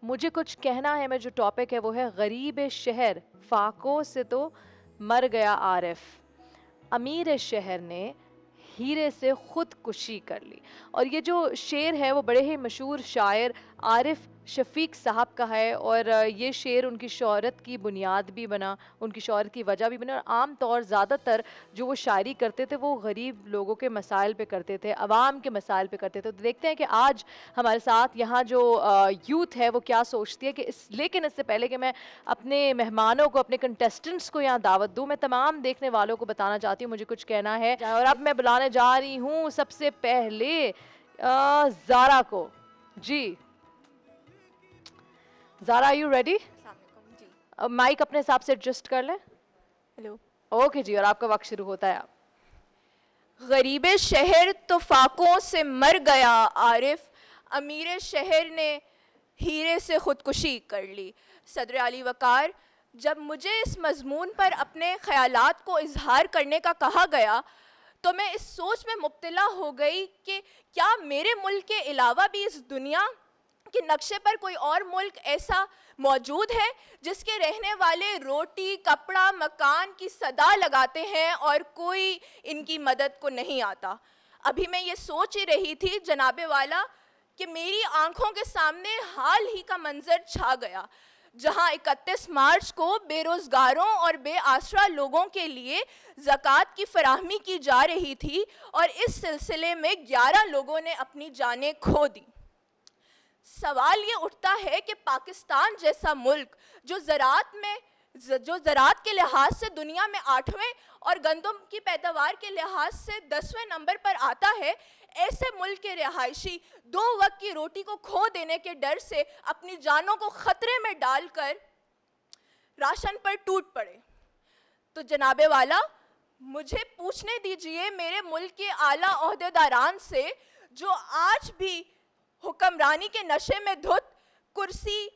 मुझे कुछ कहना है। मैं जो टॉपिक है वो है गरीब शहर फाकों से तो मर गया आरिफ, अमीर शहर ने हीरे से खुदकुशी कर ली। और ये जो शेर है वो बड़े ही मशहूर शायर आरिफ शफीक साहब का है, और ये शेर उनकी शोहरत की बुनियाद भी बना, उनकी शोहरत की वजह भी बना। और आम तौर ज़्यादातर जो वो शायरी करते थे वो गरीब लोगों के मसाइल पे करते थे, आवाम के मसाइल पे करते थे। तो देखते हैं कि आज हमारे साथ यहाँ जो यूथ है वो क्या सोचती है कि लेकिन इससे पहले कि मैं अपने मेहमानों को, अपने कंटेस्टेंट्स को यहाँ दावत दूँ, मैं तमाम देखने वालों को बताना चाहती हूँ मुझे कुछ कहना है। और अब मैं बुलाने जा रही हूँ सबसे पहले ज़ारा को। जी ज़ारा, आर यू रेडी? जी। अब माइक अपने हिसाब से एडजस्ट कर लें। हेलो। ओके जी, और आपका वक्त शुरू होता है। आप गरीब शहर तो फाकों से मर गया आरिफ, अमीर शहर ने हीरे से खुदकुशी कर ली। सदर अली वकार, जब मुझे इस मजमून पर अपने ख्यालात को इजहार करने का कहा गया तो मैं इस सोच में मुब्तला हो गई कि क्या मेरे मुल्क के अलावा भी इस दुनिया के नक्शे पर कोई और मुल्क ऐसा मौजूद है जिसके रहने वाले रोटी, कपड़ा, मकान की सदा लगाते हैं और कोई इनकी मदद को नहीं आता। अभी मैं ये सोच ही रही थी जनाबे वाला कि मेरी आंखों के सामने हाल ही का मंजर छा गया, जहां 31 मार्च को बेरोजगारों और बेआसरा लोगों के लिए ज़कात की फराहमी की जा रही थी और इस सिलसिले में 11 लोगों ने अपनी जानें खो दी। सवाल ये उठता है कि पाकिस्तान जैसा मुल्क जो ज़राअत के लिहाज से दुनिया में 8वें और गंदम की पैदावार के लिहाज से 10वें नंबर पर आता है, ऐसे मुल्क के रिहायशी 2 वक्त की रोटी को खो देने के डर से अपनी जानों को खतरे में डालकर राशन पर टूट पड़े। तो जनाबे वाला, मुझे पूछने दीजिए मेरे मुल्क के आला ओहदेदारान से जो आज भी हुक्मरानी के नशे में धुत कुर्सी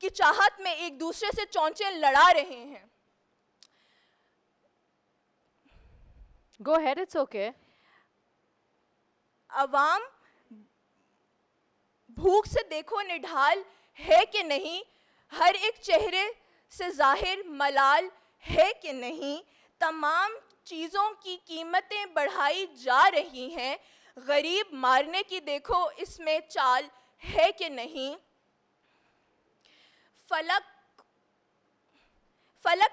की चाहत में एक दूसरे से चौंचे लड़ा रहे हैं। Go ahead, it's okay. अवाम भूख से देखो निढाल है कि नहीं, हर एक चेहरे से जाहिर मलाल है कि नहीं, तमाम चीज़ों की कीमतें बढ़ाई जा रही हैं, गरीब मारने की देखो इसमें चाल है कि नहीं। फलक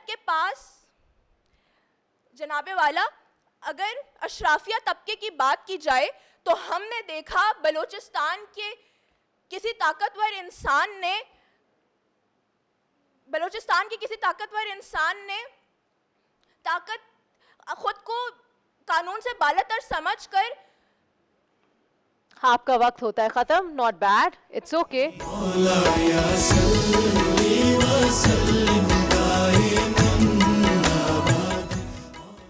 के पास जनाबे वाला, अगर अशराफिया तबके की बात की जाए तो हमने देखा बलूचिस्तान के किसी ताकतवर इंसान ने खुद को कानून से बालातर समझकर। आपका वक्त होता है ख़त्म। Not bad, it's okay.